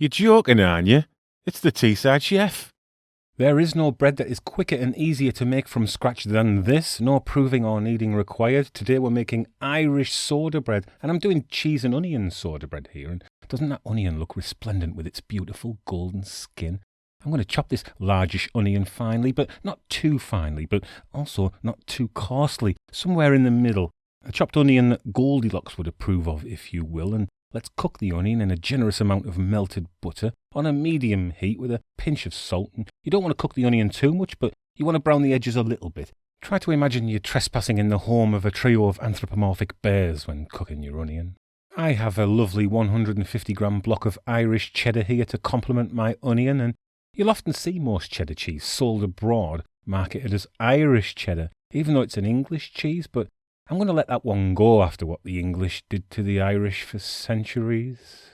You're joking, aren't you? It's the Teesside Chef. There is no bread that is quicker and easier to make from scratch than this. No proving or kneading required. Today we're making Irish soda bread, and I'm doing cheese and onion soda bread here. And doesn't that onion look resplendent with its beautiful golden skin? I'm going to chop this largish onion finely, but not too finely, but also not too coarsely, somewhere in the middle. A chopped onion that Goldilocks would approve of, if you will, and let's cook the onion in a generous amount of melted butter on a medium heat with a pinch of salt. And you don't want to cook the onion too much, but you want to brown the edges a little bit. Try to imagine you're trespassing in the home of a trio of anthropomorphic bears when cooking your onion. I have a lovely 150-gram block of Irish cheddar here to complement my onion, and you'll often see most cheddar cheese sold abroad marketed as Irish cheddar, even though it's an English cheese, but I'm going to let that one go after what the English did to the Irish for centuries.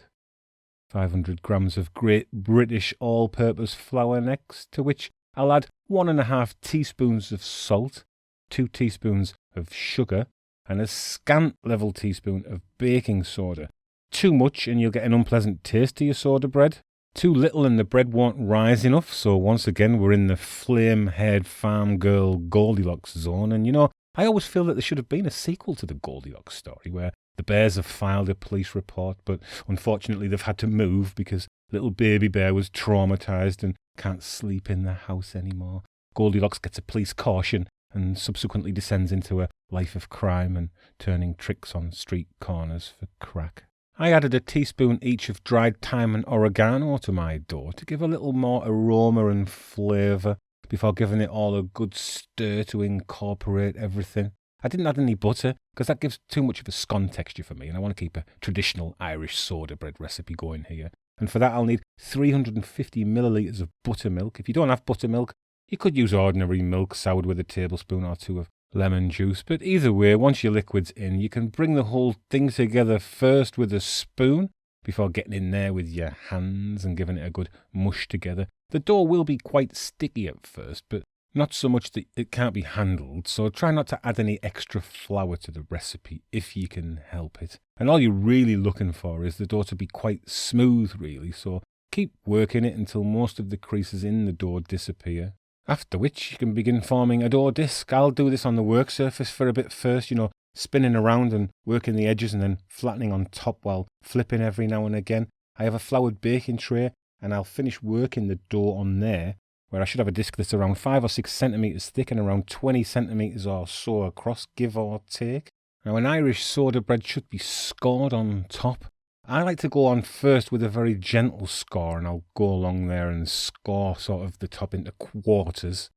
500 grams of Great British all-purpose flour next, to which I'll add 1.5 teaspoons of salt, 2 teaspoons of sugar, and a scant level teaspoon of baking soda. Too much and you'll get an unpleasant taste to your soda bread. Too little and the bread won't rise enough, so once again we're in the flame-haired farm girl Goldilocks zone, and you know, I always feel that there should have been a sequel to the Goldilocks story where the bears have filed a police report, but unfortunately they've had to move because little baby bear was traumatised and can't sleep in the house anymore. Goldilocks gets a police caution and subsequently descends into a life of crime and turning tricks on street corners for crack. I added a teaspoon each of dried thyme and oregano to my dough to give a little more aroma and flavour, before giving it all a good stir to incorporate everything. I didn't add any butter because that gives too much of a scone texture for me, and I want to keep a traditional Irish soda bread recipe going here. And for that I'll need 350 millilitres of buttermilk. If you don't have buttermilk, you could use ordinary milk soured with a tablespoon or two of lemon juice. But either way, once your liquid's in, you can bring the whole thing together first with a spoon before getting in there with your hands and giving it a good mush together. The dough will be quite sticky at first, but not so much that it can't be handled, so try not to add any extra flour to the recipe if you can help it. And all you're really looking for is the dough to be quite smooth, really, so keep working it until most of the creases in the dough disappear. After which you can begin forming a dough disc. I'll do this on the work surface for a bit first, spinning around and working the edges and then flattening on top while flipping every now and again. I have a floured baking tray, and I'll finish working the dough on there, where I should have a disc that's around 5 or 6 centimetres thick and around 20 centimetres or so across, give or take. Now, an Irish soda bread should be scored on top. I like to go on first with a very gentle score, and I'll go along there and score sort of the top into quarters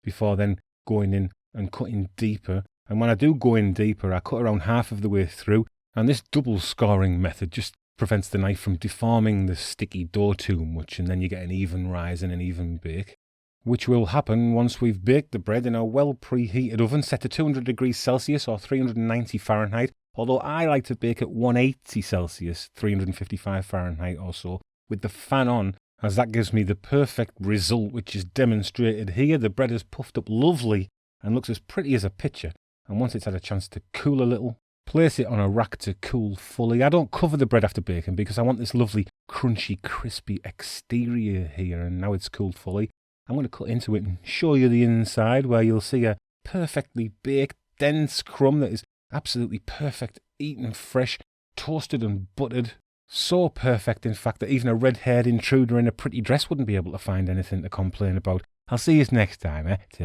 before then going in and cutting deeper. And when I do go in deeper, I cut around half of the way through, and this double scoring method just prevents the knife from deforming the sticky dough too much, and then you get an even rise and an even bake, which will happen once we've baked the bread in a well preheated oven set to 200 degrees Celsius or 390 Fahrenheit, although I like to bake at 180 Celsius, 355 Fahrenheit or so, with the fan on, as that gives me the perfect result which is demonstrated here. The bread is puffed up lovely and looks as pretty as a picture, and once it's had a chance to cool a little, place it on a rack to cool fully. I don't cover the bread after baking because I want this lovely crunchy crispy exterior here, and now it's cooled fully, I'm going to cut into it and show you the inside, where you'll see a perfectly baked dense crumb that is absolutely perfect, eaten fresh, toasted and buttered. So perfect, in fact, that even a red-haired intruder in a pretty dress wouldn't be able to find anything to complain about. I'll see you next time, eh? Ta